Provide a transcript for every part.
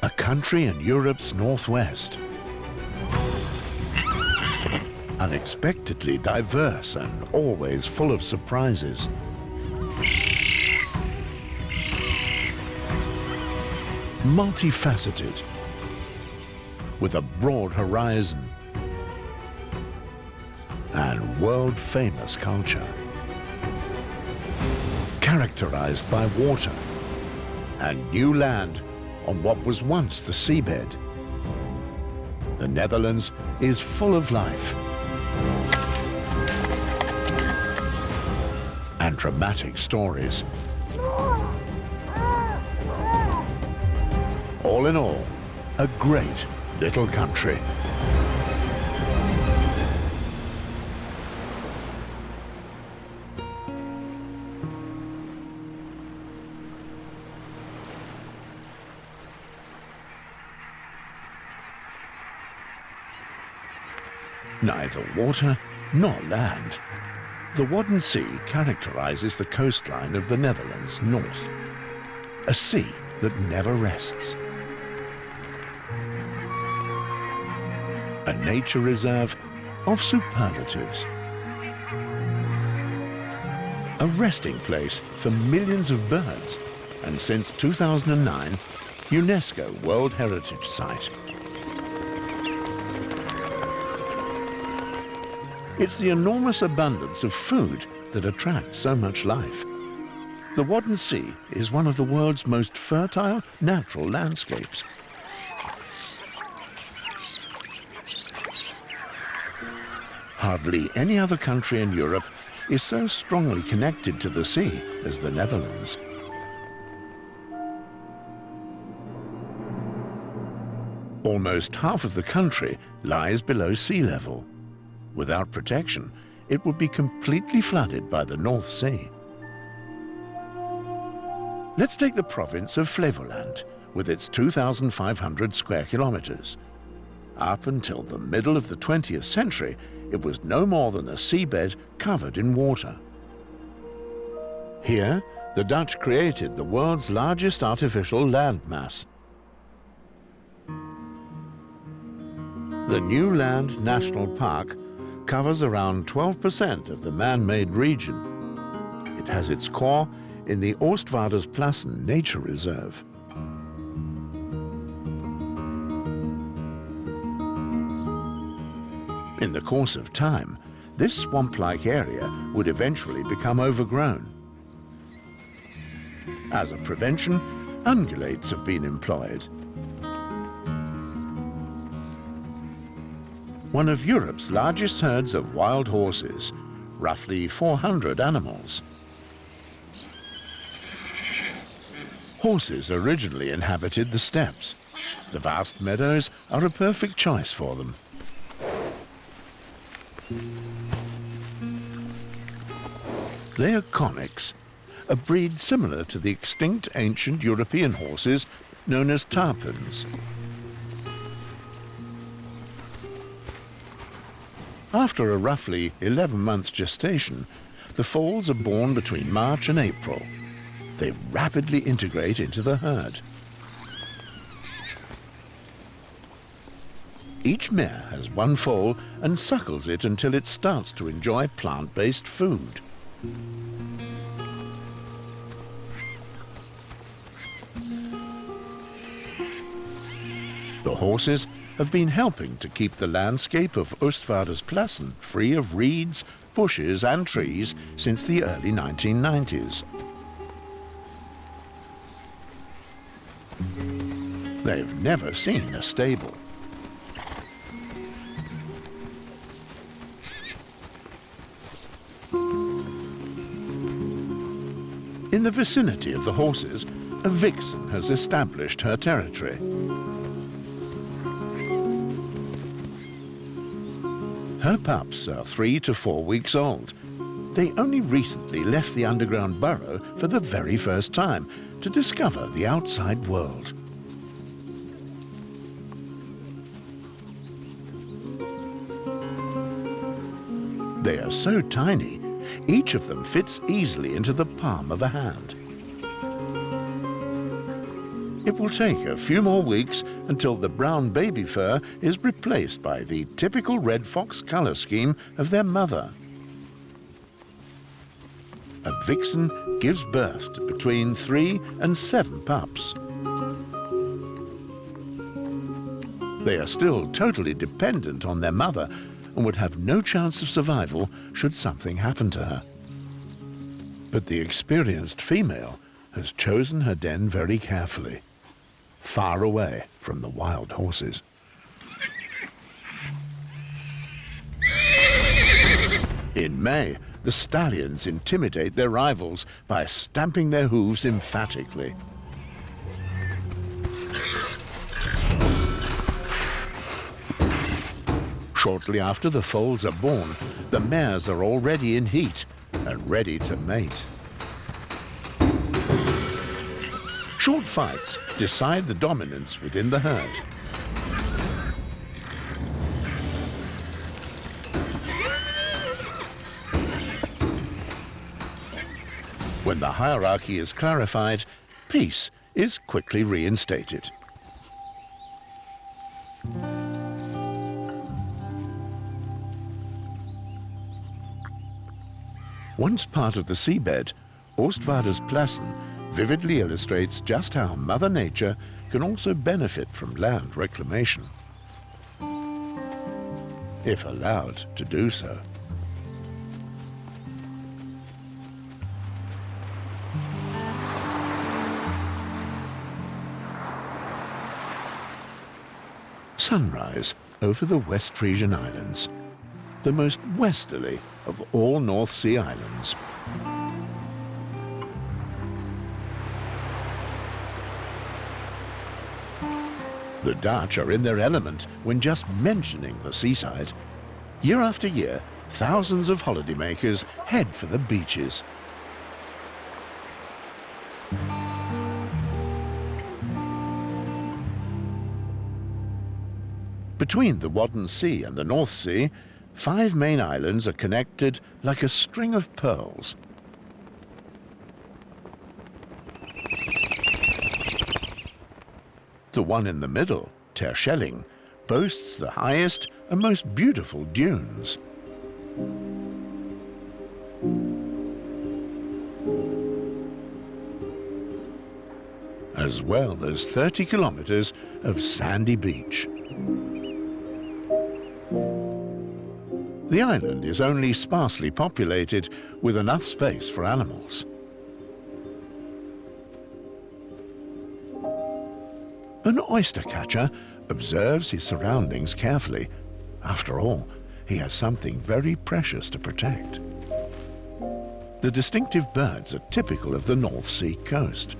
A country in Europe's northwest. Unexpectedly diverse and always full of surprises. Multifaceted, with a broad horizon and world-famous culture. Characterized by water and new land on what was once the seabed. The Netherlands is full of life and dramatic stories. All in all, a great little country. Neither water nor land. The Wadden Sea characterizes the coastline of the Netherlands north. A sea that never rests. A nature reserve of superlatives. A resting place for millions of birds, and since 2009, UNESCO World Heritage Site. It's the enormous abundance of food that attracts so much life. The Wadden Sea is one of the world's most fertile natural landscapes. Hardly any other country in Europe is so strongly connected to the sea as the Netherlands. Almost half of the country lies below sea level. Without protection, it would be completely flooded by the North Sea. Let's take the province of Flevoland, with its 2,500 square kilometers. Up until the middle of the 20th century, it was no more than a seabed covered in water. Here, the Dutch created the world's largest artificial landmass. The New Land National Park covers around 12% of the man-made region. It has its core in the Oostvaardersplassen Nature Reserve. In the course of time, this swamp-like area would eventually become overgrown. As a prevention, ungulates have been employed. One of Europe's largest herds of wild horses, roughly 400 animals. Horses originally inhabited the steppes. The vast meadows are a perfect choice for them. They are Konicks, a breed similar to the extinct ancient European horses known as tarpans. After a roughly 11-month gestation, the foals are born between March and April. They rapidly integrate into the herd. Each mare has one foal and suckles it until it starts to enjoy plant-based food. The horses have been helping to keep the landscape of Oostvaardersplassen free of reeds, bushes and trees since the early 1990s. They've never seen a stable. In the vicinity of the horses, a vixen has established her territory. Her pups are 3 to 4 weeks old. They only recently left the underground burrow for the very first time to discover the outside world. They are so tiny, each of them fits easily into the palm of a hand. It will take a few more weeks until the brown baby fur is replaced by the typical red fox colour scheme of their mother. A vixen gives birth to between 3 and 7 pups. They are still totally dependent on their mother and would have no chance of survival should something happen to her. But the experienced female has chosen her den very carefully, far away from the wild horses. In May, the stallions intimidate their rivals by stamping their hooves emphatically. Shortly after the foals are born, the mares are already in heat and ready to mate. Short fights decide the dominance within the herd. When the hierarchy is clarified, peace is quickly reinstated. Once part of the seabed, Oostvaardersplassen Plassen vividly illustrates just how Mother Nature can also benefit from land reclamation, if allowed to do so. Sunrise over the West Frisian Islands, the most westerly of all North Sea islands. The Dutch are in their element when just mentioning the seaside. Year after year, thousands of holidaymakers head for the beaches. Between the Wadden Sea and the North Sea, 5 main islands are connected like a string of pearls. The one in the middle, Terschelling, boasts the highest and most beautiful dunes. As well as 30 kilometers of sandy beach. The island is only sparsely populated with enough space for animals. An oyster catcher observes his surroundings carefully. After all, he has something very precious to protect. The distinctive birds are typical of the North Sea coast.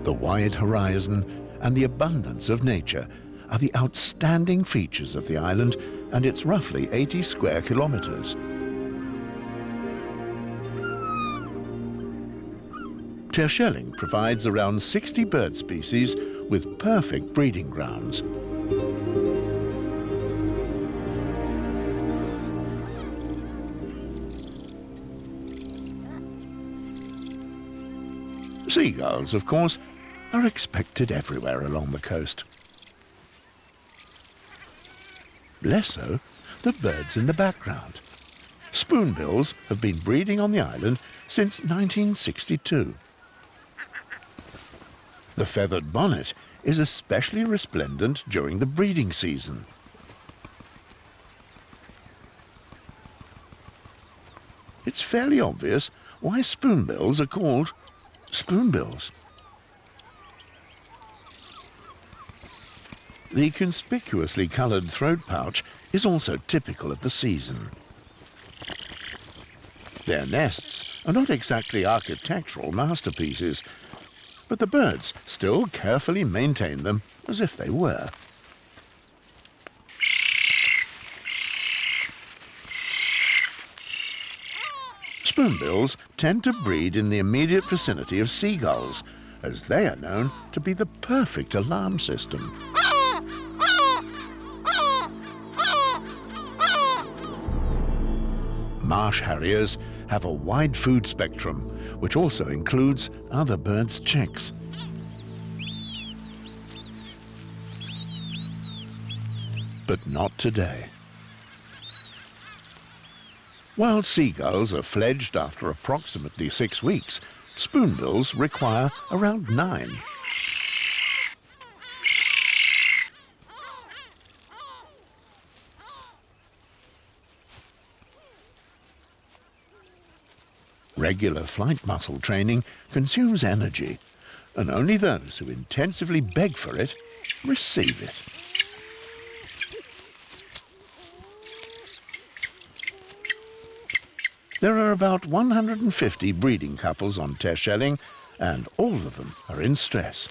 The wide horizon and the abundance of nature are the outstanding features of the island and its roughly 80 square kilometers. Terschelling provides around 60 bird species with perfect breeding grounds. Seagulls, of course, are expected everywhere along the coast. Less so the birds in the background. Spoonbills have been breeding on the island since 1962. The feathered bonnet is especially resplendent during the breeding season. It's fairly obvious why spoonbills are called spoonbills. The conspicuously coloured throat pouch is also typical of the season. Their nests are not exactly architectural masterpieces, but the birds still carefully maintain them as if they were. Spoonbills tend to breed in the immediate vicinity of seagulls, as they are known to be the perfect alarm system. Marsh harriers have a wide food spectrum, which also includes other birds' chicks. But not today. While seagulls are fledged after approximately 6 weeks, spoonbills require around 9. Regular flight muscle training consumes energy, and only those who intensively beg for it receive it. There are about 150 breeding couples on Terschelling, and all of them are in stress.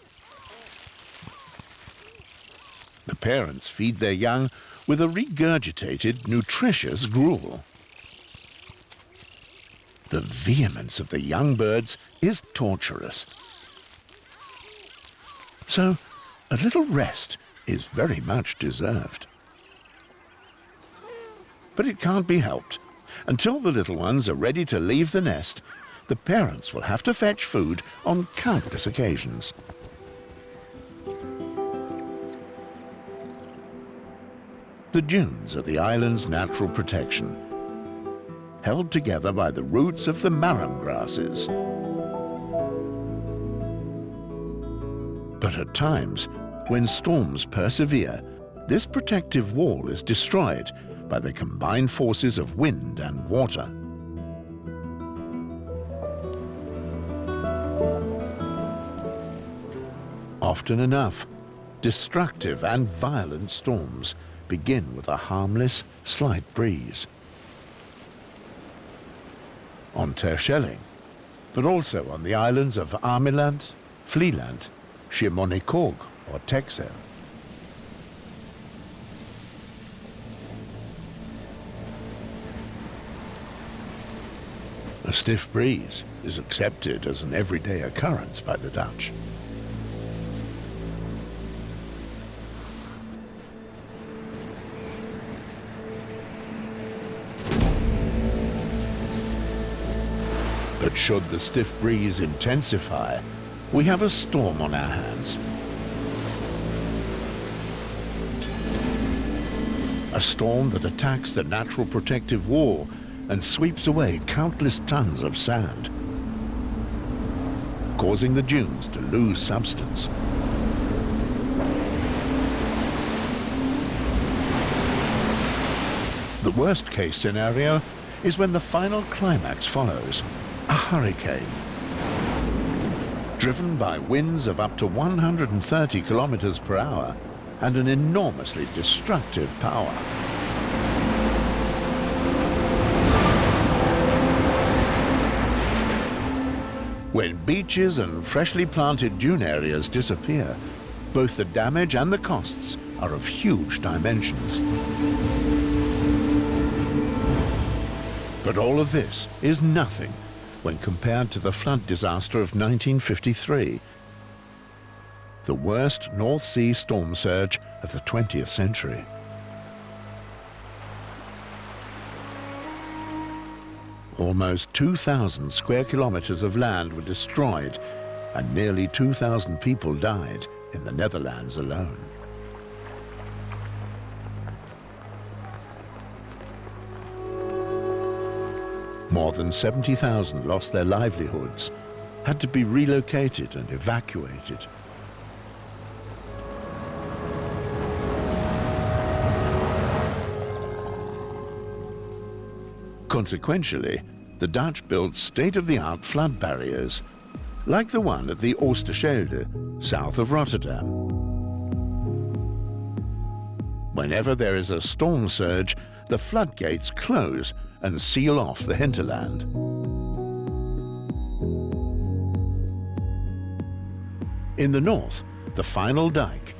The parents feed their young with a regurgitated, nutritious gruel. The vehemence of the young birds is torturous. So, a little rest is very much deserved. But it can't be helped. Until the little ones are ready to leave the nest, the parents will have to fetch food on countless occasions. The dunes are the island's natural protection, held together by the roots of the marram grasses. But at times, when storms persevere, this protective wall is destroyed by the combined forces of wind and water. Often enough, destructive and violent storms begin with a harmless, slight breeze. On Terschelling, but also on the islands of Ameland, Vlieland, Schiermonnikoog or Texel. A stiff breeze is accepted as an everyday occurrence by the Dutch. But should the stiff breeze intensify, we have a storm on our hands. A storm that attacks the natural protective wall and sweeps away countless tons of sand, causing the dunes to lose substance. The worst-case scenario is when the final climax follows, a hurricane. Driven by winds of up to 130 kilometers per hour and an enormously destructive power. When beaches and freshly planted dune areas disappear, both the damage and the costs are of huge dimensions. But all of this is nothing when compared to the flood disaster of 1953, the worst North Sea storm surge of the 20th century. Almost 2,000 square kilometers of land were destroyed, and nearly 2,000 people died in the Netherlands alone. More than 70,000 lost their livelihoods, had to be relocated and evacuated. Consequentially, the Dutch built state-of-the-art flood barriers, like the one at the Oosterschelde, south of Rotterdam. Whenever there is a storm surge, the floodgates close and seal off the hinterland. In the north, the final dike,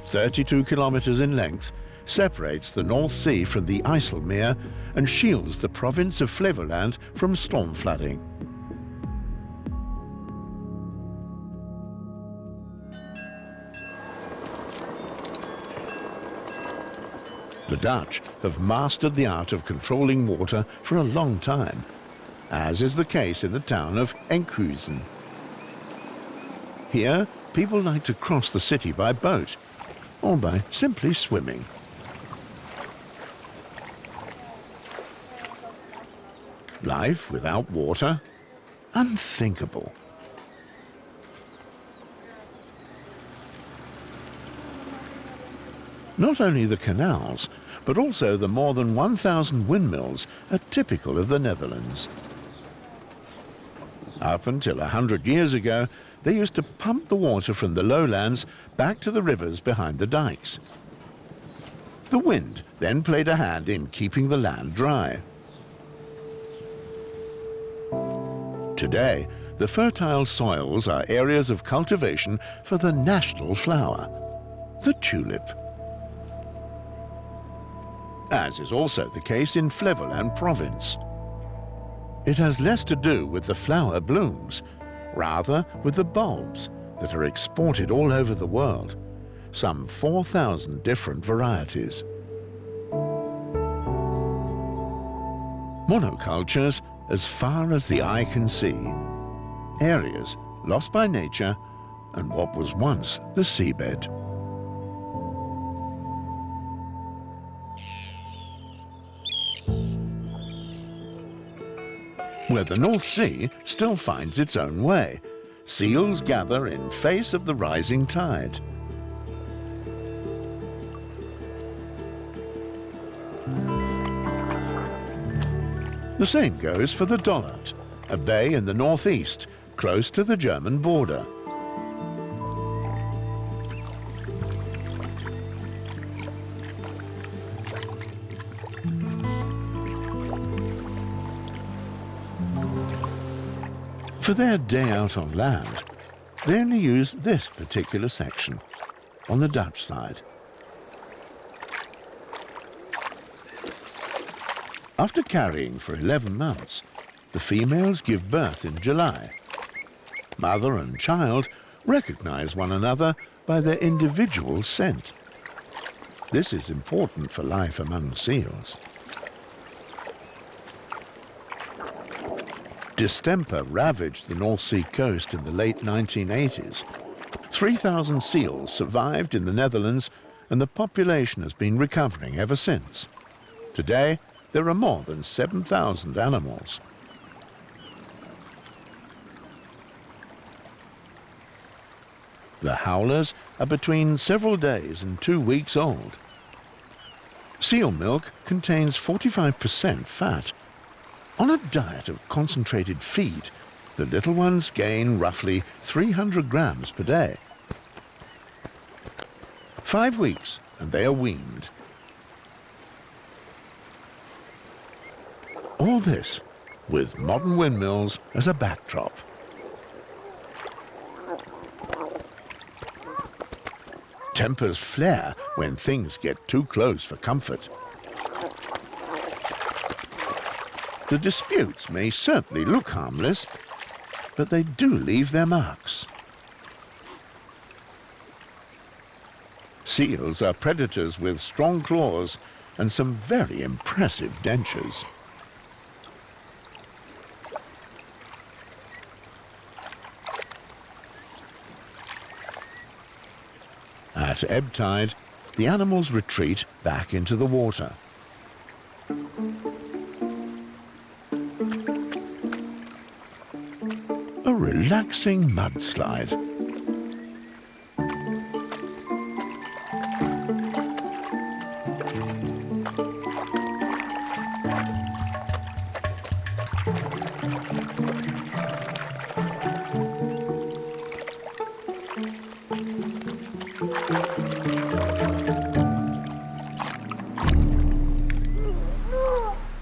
32 kilometers in length, separates the North Sea from the IJsselmeer and shields the province of Flevoland from storm flooding. The Dutch have mastered the art of controlling water for a long time, as is the case in the town of Enkhuizen. Here, people like to cross the city by boat or by simply swimming. Life without water? Unthinkable. Not only the canals, but also the more than 1,000 windmills are typical of the Netherlands. Up until 100 years ago, they used to pump the water from the lowlands back to the rivers behind the dikes. The wind then played a hand in keeping the land dry. Today, the fertile soils are areas of cultivation for the national flower, the tulip. As is also the case in Flevoland province. It has less to do with the flower blooms, rather with the bulbs that are exported all over the world, some 4,000 different varieties. Monocultures as far as the eye can see, areas lost by nature and what was once the seabed. Where the North Sea still finds its own way, seals gather in face of the rising tide. The same goes for the Dollard, a bay in the northeast, close to the German border. For their day out on land, they only use this particular section, on the Dutch side. After carrying for 11 months, the females give birth in July. Mother and child recognize one another by their individual scent. This is important for life among seals. Distemper ravaged the North Sea coast in the late 1980s. 3,000 seals survived in the Netherlands, and the population has been recovering ever since. Today, there are more than 7,000 animals. The howlers are between several days and 2 weeks old. Seal milk contains 45% fat. On a diet of concentrated feed, the little ones gain roughly 300 grams per day. 5 weeks and they are weaned. All this with modern windmills as a backdrop. Tempers flare when things get too close for comfort. The disputes may certainly look harmless, but they do leave their marks. Seals are predators with strong claws and some very impressive dentures. At ebb tide, the animals retreat back into the water. A relaxing mudslide.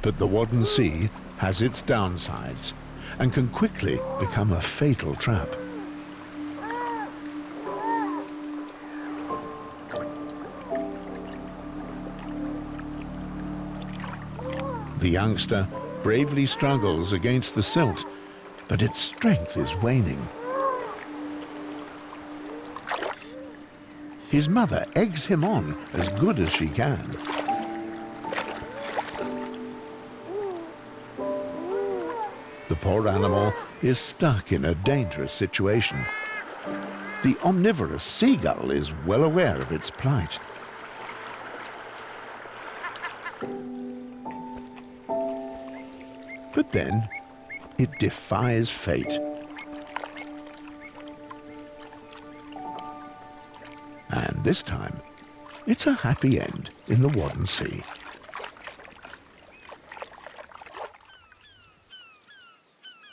But the Wadden Sea has its downsides and can quickly become a fatal trap. The youngster bravely struggles against the silt, but its strength is waning. His mother eggs him on as good as she can. The poor animal is stuck in a dangerous situation. The omnivorous seagull is well aware of its plight. But then, it defies fate. And this time, it's a happy end in the Wadden Sea.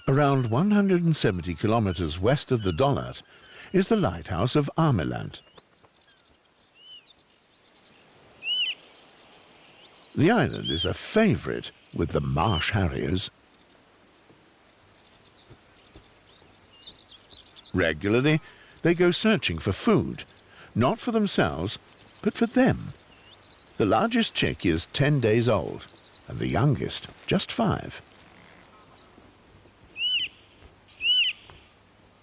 Around 170 kilometers west of the Dollart is the lighthouse of Ameland. The island is a favorite with the marsh harriers. Regularly, they go searching for food, not for themselves, but for them. The largest chick is 10 days old, and the youngest just 5.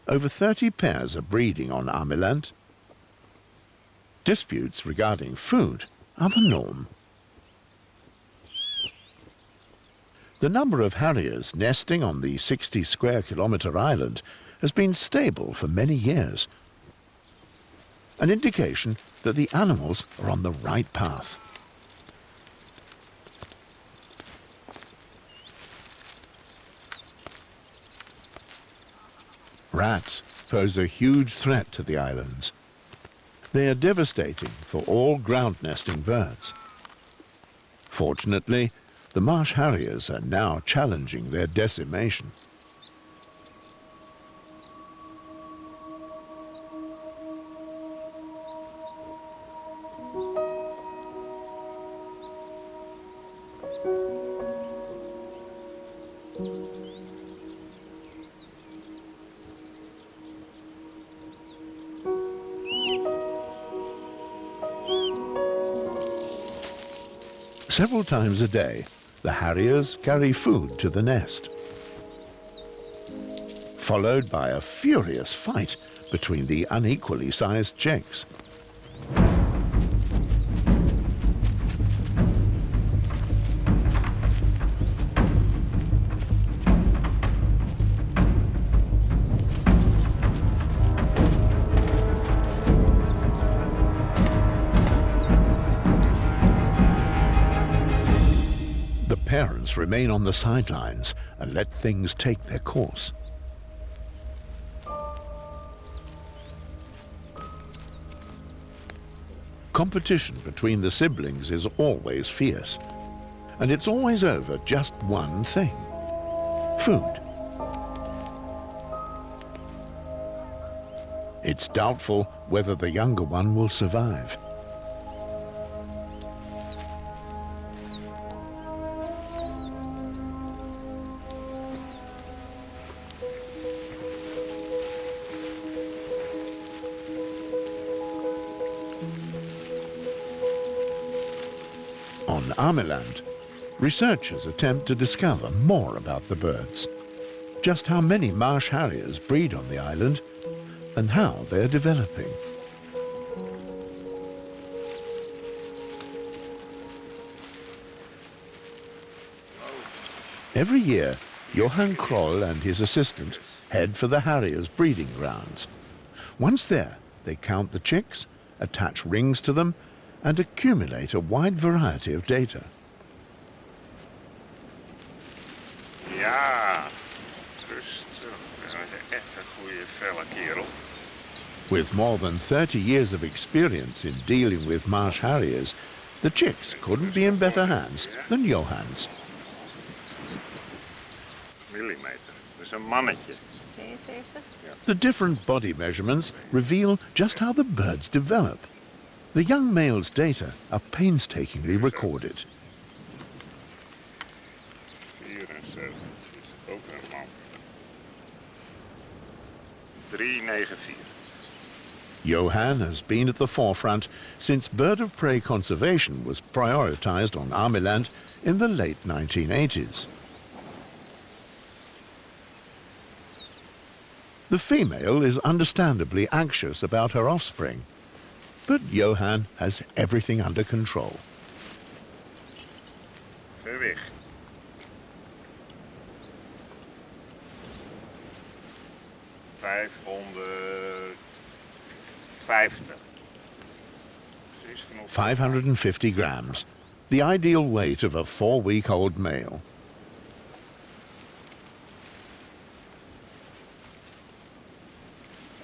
Over 30 pairs are breeding on Ameland. Disputes regarding food are the norm. The number of harriers nesting on the 60 square kilometre island has been stable for many years, an indication that the animals are on the right path. Rats pose a huge threat to the islands. They are devastating for all ground-nesting birds. Fortunately, the marsh harriers are now challenging their decimation. Several times a day, the harriers carry food to the nest, followed by a furious fight between the unequally sized chicks. Parents remain on the sidelines and let things take their course. Competition between the siblings is always fierce, and it's always over just one thing: food. It's doubtful whether the younger one will survive. On Ameland, researchers attempt to discover more about the birds, just how many marsh harriers breed on the island, and how they're developing. Every year, Johan Kroll and his assistant head for the harriers' breeding grounds. Once there, they count the chicks, attach rings to them, and accumulate a wide variety of data. Ja, rustig. Dat is echt een goede felle kerel. With more than 30 years of experience in dealing with marsh harriers, the chicks couldn't be in better hands than Johan's. Millimeter. Dat is een mannetje. 72. The different body measurements reveal just how the birds develop. The young male's data are painstakingly recorded. 74 is ook een man. 394. Johan has been at the forefront since bird of prey conservation was prioritized on Ameland in the late 1980s. The female is understandably anxious about her offspring, but Johan has everything under control. Gewicht. 50. Precies genoeg. 550 grams, the ideal weight of a 4-week-old male.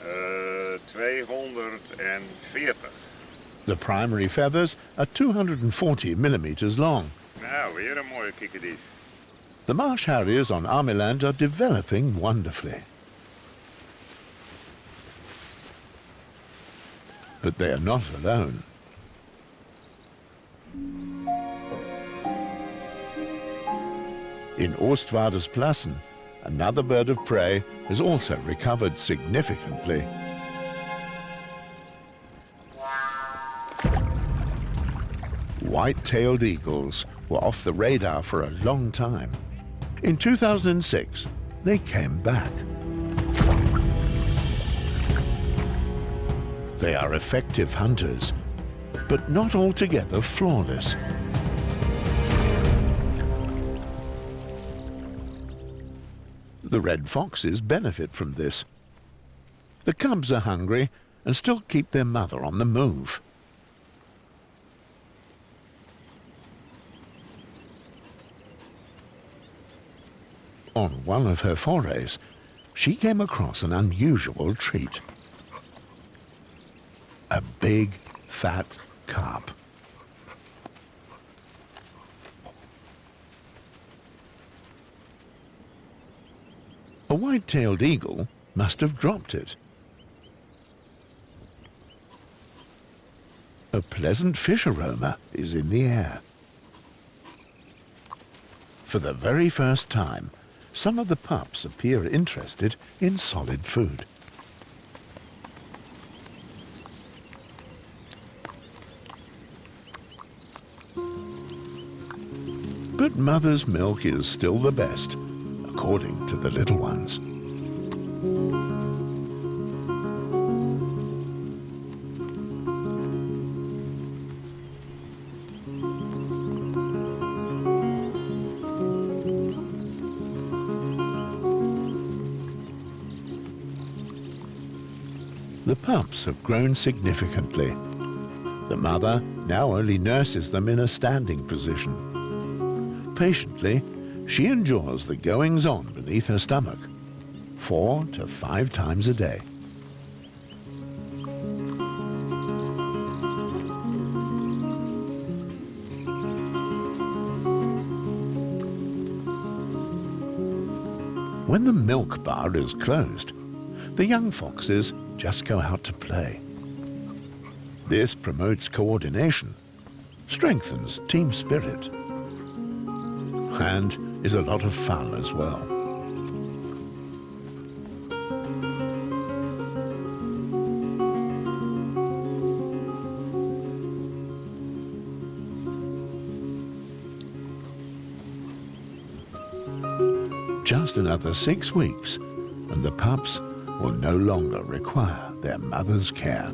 Uh, 240. The primary feathers are 240 millimeters long. Nou, weer een mooie kikkerdief. The marsh harriers on Ameland are developing wonderfully. But they are not alone. In Oostvaardersplassen, another bird of prey has also recovered significantly. White-tailed eagles were off the radar for a long time. In 2006, they came back. They are effective hunters, but not altogether flawless. The red foxes benefit from this. The cubs are hungry and still keep their mother on the move. On one of her forays, she came across an unusual treat. A big, fat carp. A white-tailed eagle must have dropped it. A pleasant fish aroma is in the air. For the very first time, some of the pups appear interested in solid food. But mother's milk is still the best, according to the little ones. The pups have grown significantly. The mother now only nurses them in a standing position. Patiently, she endures the goings-on beneath her stomach, 4 to 5 times a day. When the milk bar is closed, the young foxes just go out to play. This promotes coordination, strengthens team spirit, and is a lot of fun as well. Just another 6 weeks, and the pups will no longer require their mother's care.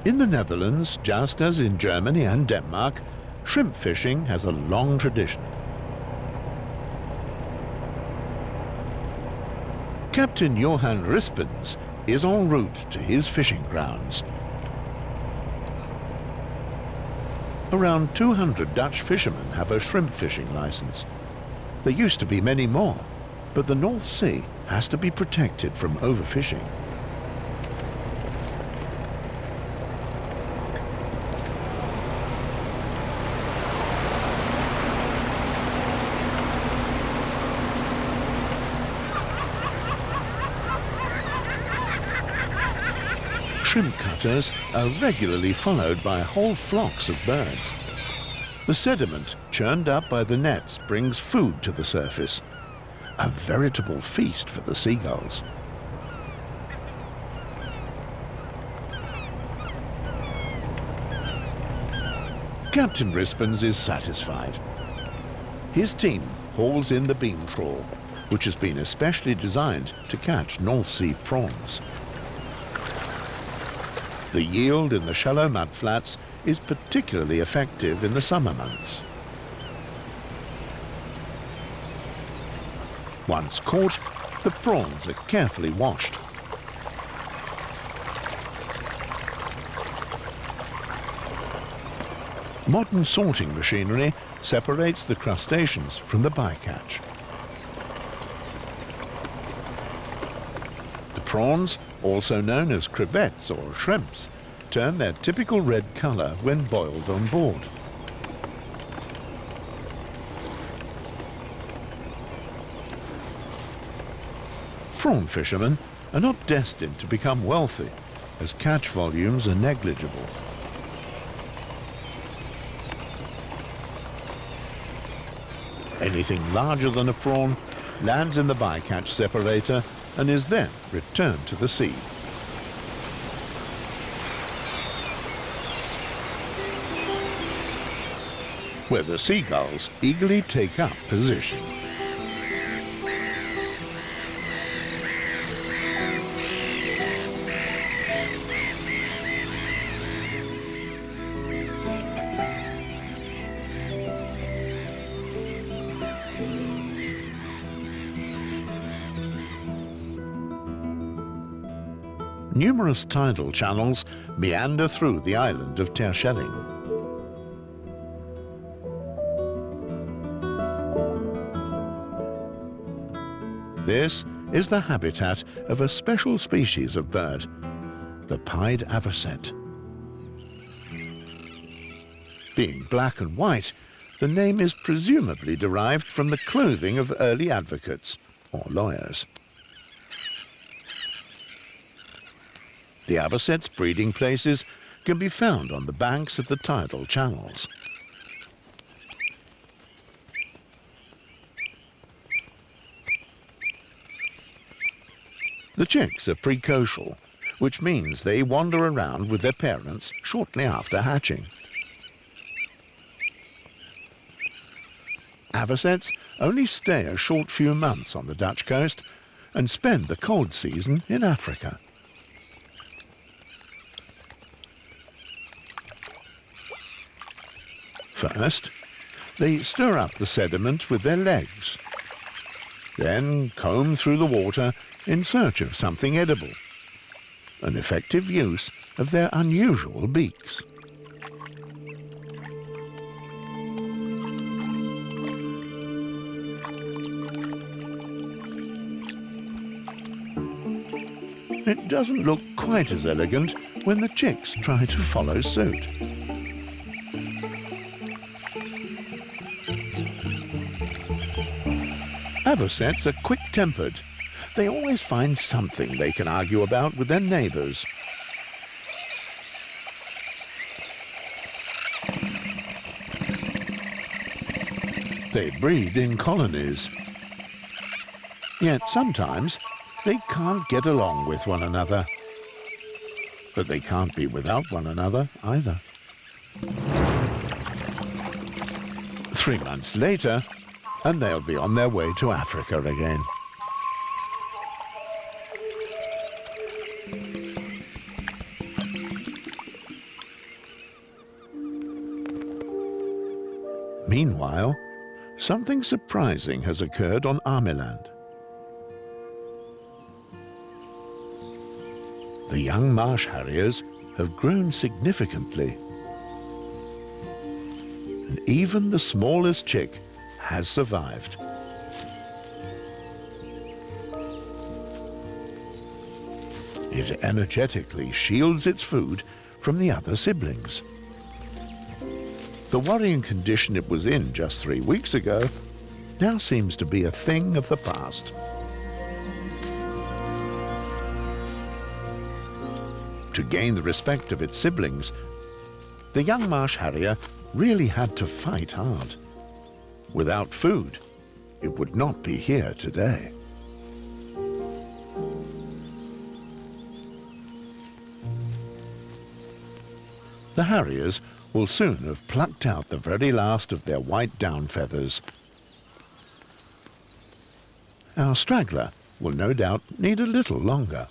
In the Netherlands, just as in Germany and Denmark, shrimp fishing has a long tradition. Captain Johan Rispens is en route to his fishing grounds. Around 200 Dutch fishermen have a shrimp fishing license. There used to be many more, but the North Sea has to be protected from overfishing. Shrimp cutters are regularly followed by whole flocks of birds. The sediment churned up by the nets brings food to the surface, a veritable feast for the seagulls. Captain Rispens is satisfied. His team hauls in the beam trawl, which has been especially designed to catch North Sea prawns. The yield in the shallow mud flats is particularly effective in the summer months. Once caught, the prawns are carefully washed. Modern sorting machinery separates the crustaceans from the bycatch. The prawns, also known as crevettes or shrimps, turn their typical red colour when boiled on board. Prawn fishermen are not destined to become wealthy, as catch volumes are negligible. Anything larger than a prawn lands in the bycatch separator and is then returned to the sea. Where the seagulls eagerly take up position. Numerous tidal channels meander through the island of Terschelling. This is the habitat of a special species of bird, the pied avocet. Being black and white, the name is presumably derived from the clothing of early advocates or lawyers. The avocet's breeding places can be found on the banks of the tidal channels. The chicks are precocial, which means they wander around with their parents shortly after hatching. Avocets only stay a short few months on the Dutch coast and spend the cold season in Africa. First, they stir up the sediment with their legs, then comb through the water in search of something edible, an effective use of their unusual beaks. It doesn't look quite as elegant when the chicks try to follow suit. Avocets are quick-tempered. They always find something they can argue about with their neighbours. They breed in colonies. Yet sometimes they can't get along with one another. But they can't be without one another either. 3 months later, and they'll be on their way to Africa again. Meanwhile, something surprising has occurred on Ameland. The young marsh harriers have grown significantly. And even the smallest chick has survived. It energetically shields its food from the other siblings. The worrying condition it was in just 3 weeks ago now seems to be a thing of the past. To gain the respect of its siblings, the young marsh harrier really had to fight hard. Without food, it would not be here today. The harriers will soon have plucked out the very last of their white down feathers. Our straggler will no doubt need a little longer.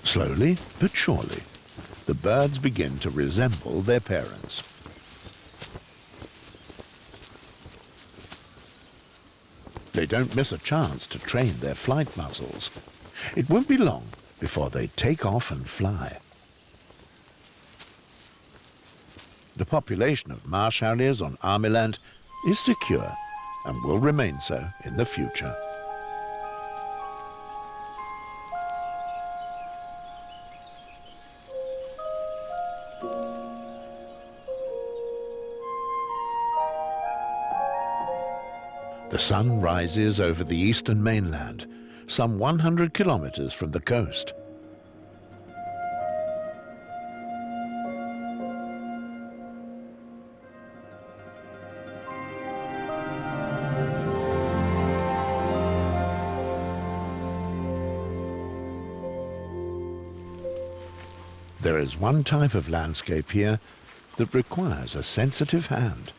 Slowly but surely, the birds begin to resemble their parents. They don't miss a chance to train their flight muscles. It won't be long before they take off and fly. The population of marsh harriers on Ameland is secure and will remain so in the future. The sun rises over the eastern mainland, some 100 kilometers from the coast. There is one type of landscape here that requires a sensitive hand.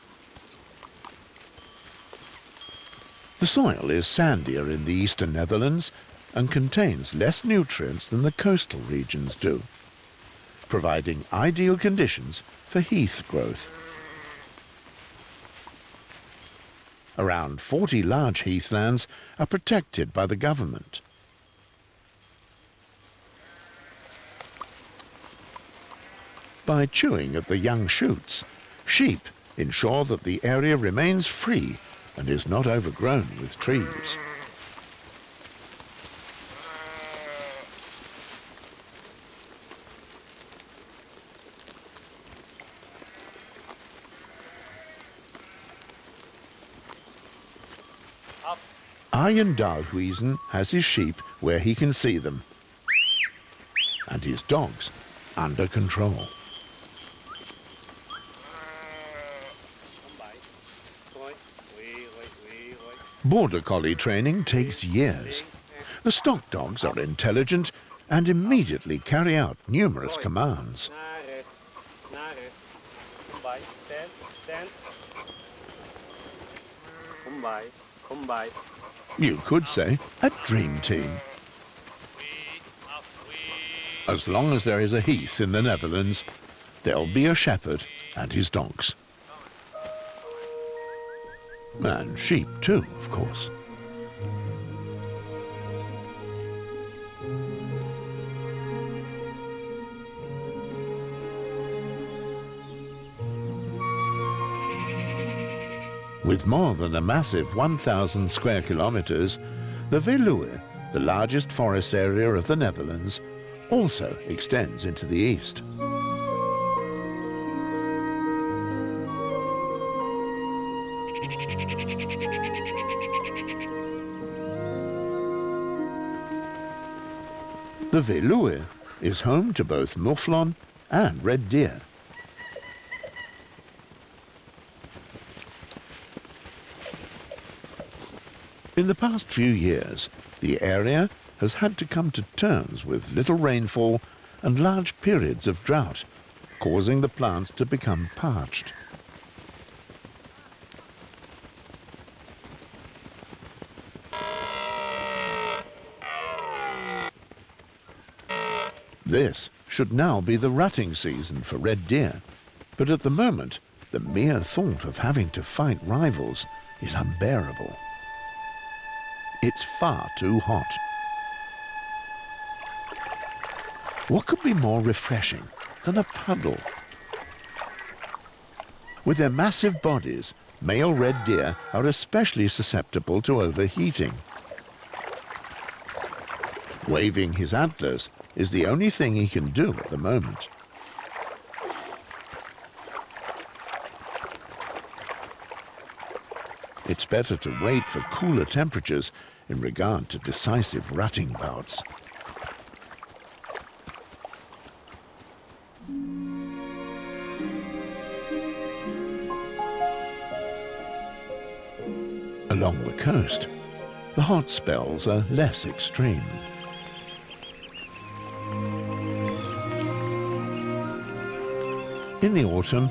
The soil is sandier in the eastern Netherlands and contains less nutrients than the coastal regions do, providing ideal conditions for heath growth. Around 40 large heathlands are protected by the government. By chewing at the young shoots, sheep ensure that the area remains free and is not overgrown with trees. Arjen Dahlhuizen has his sheep where he can see them, and his dogs under control. Border Collie training takes years. The stock dogs are intelligent and immediately carry out numerous commands. You could say a dream team. As long as there is a heath in the Netherlands, there'll be a shepherd and his dogs. And sheep too, of course. With more than a massive 1,000 square kilometers, the Veluwe, the largest forest area of the Netherlands, also extends into the east. The Veluwe is home to both mouflon and red deer. In the past few years, the area has had to come to terms with little rainfall and large periods of drought, causing the plants to become parched. This should now be the rutting season for red deer, but at the moment, the mere thought of having to fight rivals is unbearable. It's far too hot. What could be more refreshing than a puddle? With their massive bodies, male red deer are especially susceptible to overheating. Waving his antlers is the only thing he can do at the moment. It's better to wait for cooler temperatures in regard to decisive rutting bouts. Along the coast, the hot spells are less extreme. In the autumn,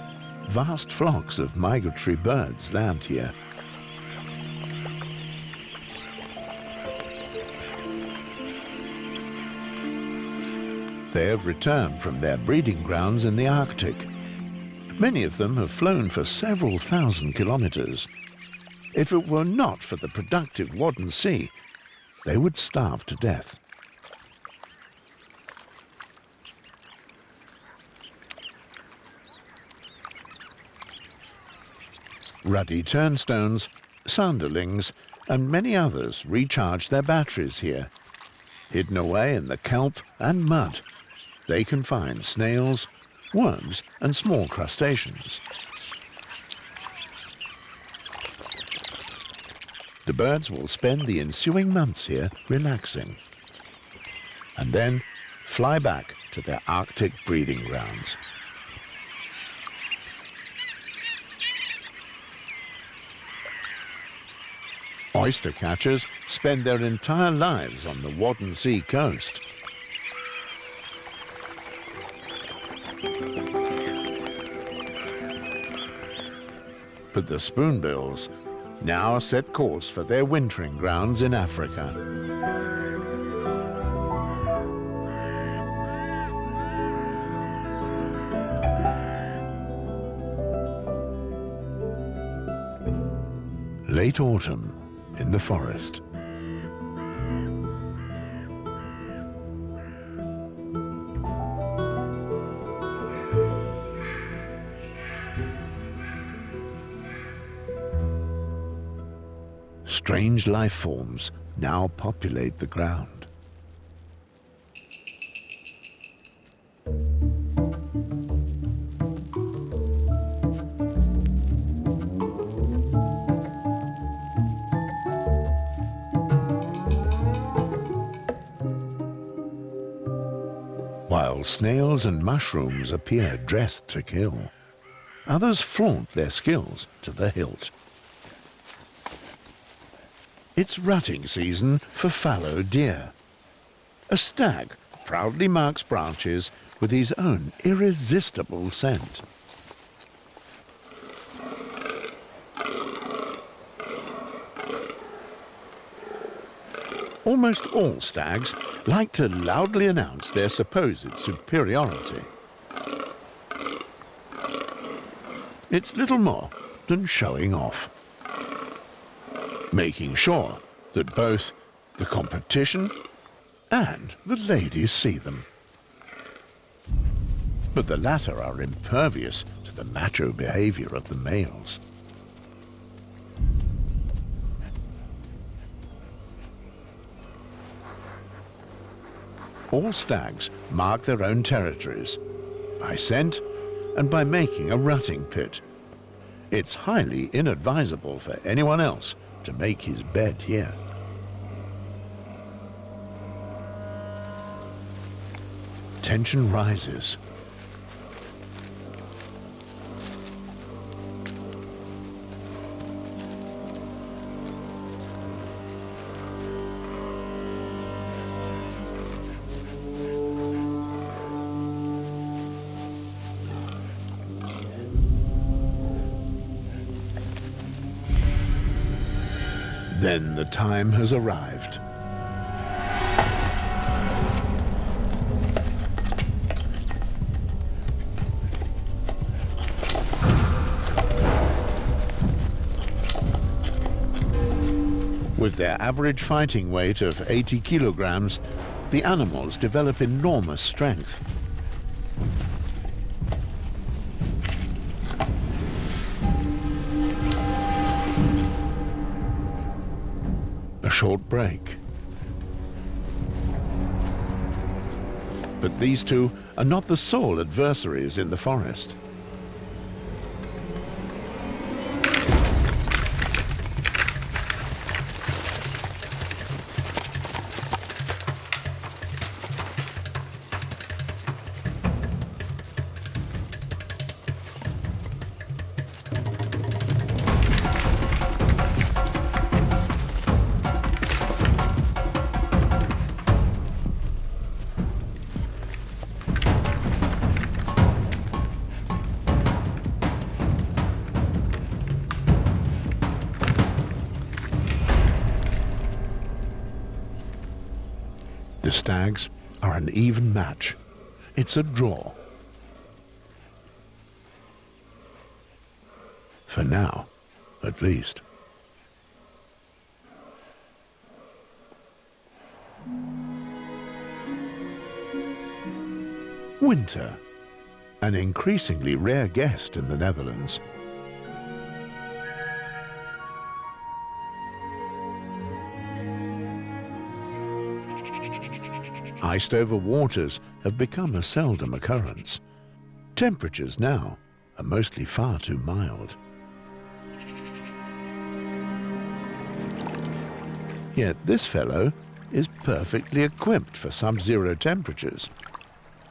vast flocks of migratory birds land here. They have returned from their breeding grounds in the Arctic. Many of them have flown for several thousand kilometers. If it were not for the productive Wadden Sea, they would starve to death. Ruddy turnstones, sanderlings, and many others recharge their batteries here. Hidden away in the kelp and mud, they can find snails, worms, and small crustaceans. The birds will spend the ensuing months here relaxing, and then fly back to their Arctic breeding grounds. Oyster catchers spend their entire lives on the Wadden Sea coast. But the spoonbills now set course for their wintering grounds in Africa. Late autumn in the forest. Strange life forms now populate the ground. While snails and mushrooms appear dressed to kill, others flaunt their skills to the hilt. It's rutting season for fallow deer. A stag proudly marks branches with his own irresistible scent. Almost all stags like to loudly announce their supposed superiority. It's little more than showing off, making sure that both the competition and the ladies see them. But the latter are impervious to the macho behavior of the males. All stags mark their own territories by scent and by making a rutting pit. It's highly inadvisable for anyone else to make his bed here. Tension rises. Then the time has arrived. With their average fighting weight of 80 kilograms, the animals develop enormous strength. A short break. But these two are not the sole adversaries in the forest. The stags are an even match, it's a draw. For now, at least. Winter, an increasingly rare guest in the Netherlands. Iced-over waters have become a seldom occurrence. Temperatures now are mostly far too mild. Yet this fellow is perfectly equipped for sub-zero temperatures.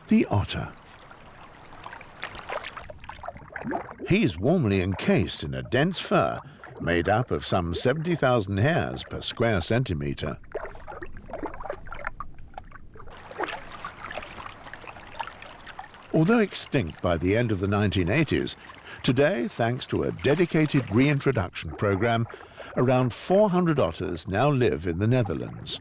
The otter. He's warmly encased in a dense fur made up of some 70,000 hairs per square centimetre. Although extinct by the end of the 1980s, today, thanks to a dedicated reintroduction program, around 400 otters now live in the Netherlands.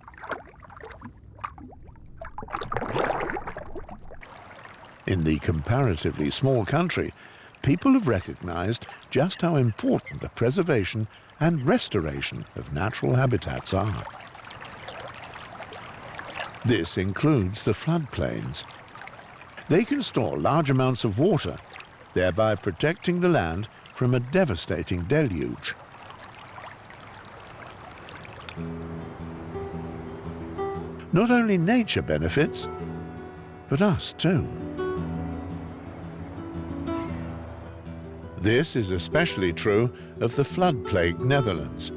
In the comparatively small country, people have recognized just how important the preservation and restoration of natural habitats are. This includes the floodplains. They can store large amounts of water, thereby protecting the land from a devastating deluge. Not only nature benefits, but us too. This is especially true of the flood-plagued Netherlands.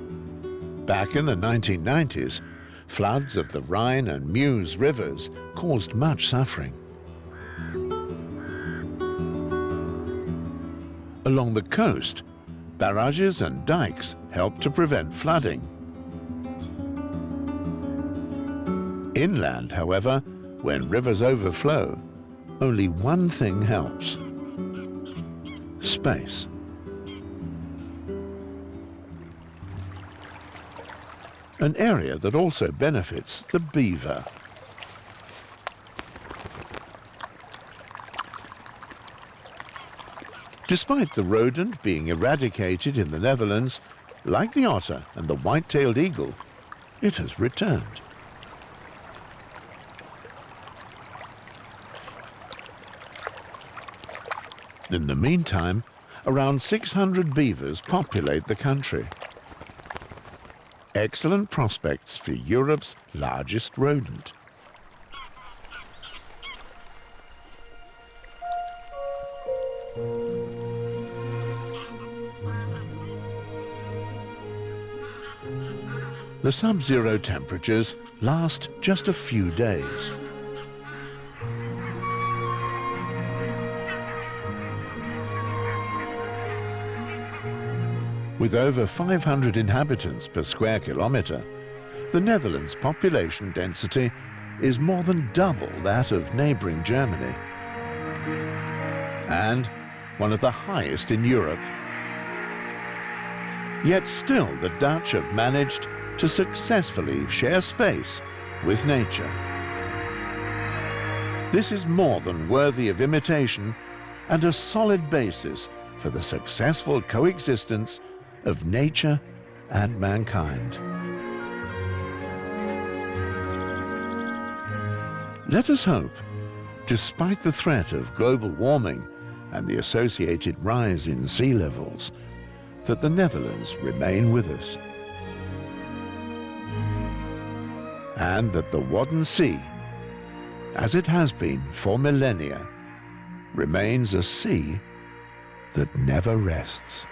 Back in the 1990s, floods of the Rhine and Meuse rivers caused much suffering. Along the coast, barrages and dikes help to prevent flooding. Inland, however, when rivers overflow, only one thing helps: space. An area that also benefits the beaver. Despite the rodent being eradicated in the Netherlands, like the otter and the white-tailed eagle, it has returned. In the meantime, around 600 beavers populate the country. Excellent prospects for Europe's largest rodent. The sub-zero temperatures last just a few days. With over 500 inhabitants per square kilometre, the Netherlands' population density is more than double that of neighbouring Germany, and one of the highest in Europe. Yet still the Dutch have managed to successfully share space with nature. This is more than worthy of imitation and a solid basis for the successful coexistence of nature and mankind. Let us hope, despite the threat of global warming and the associated rise in sea levels, that the Netherlands remain with us, and that the Wadden Sea, as it has been for millennia, remains a sea that never rests.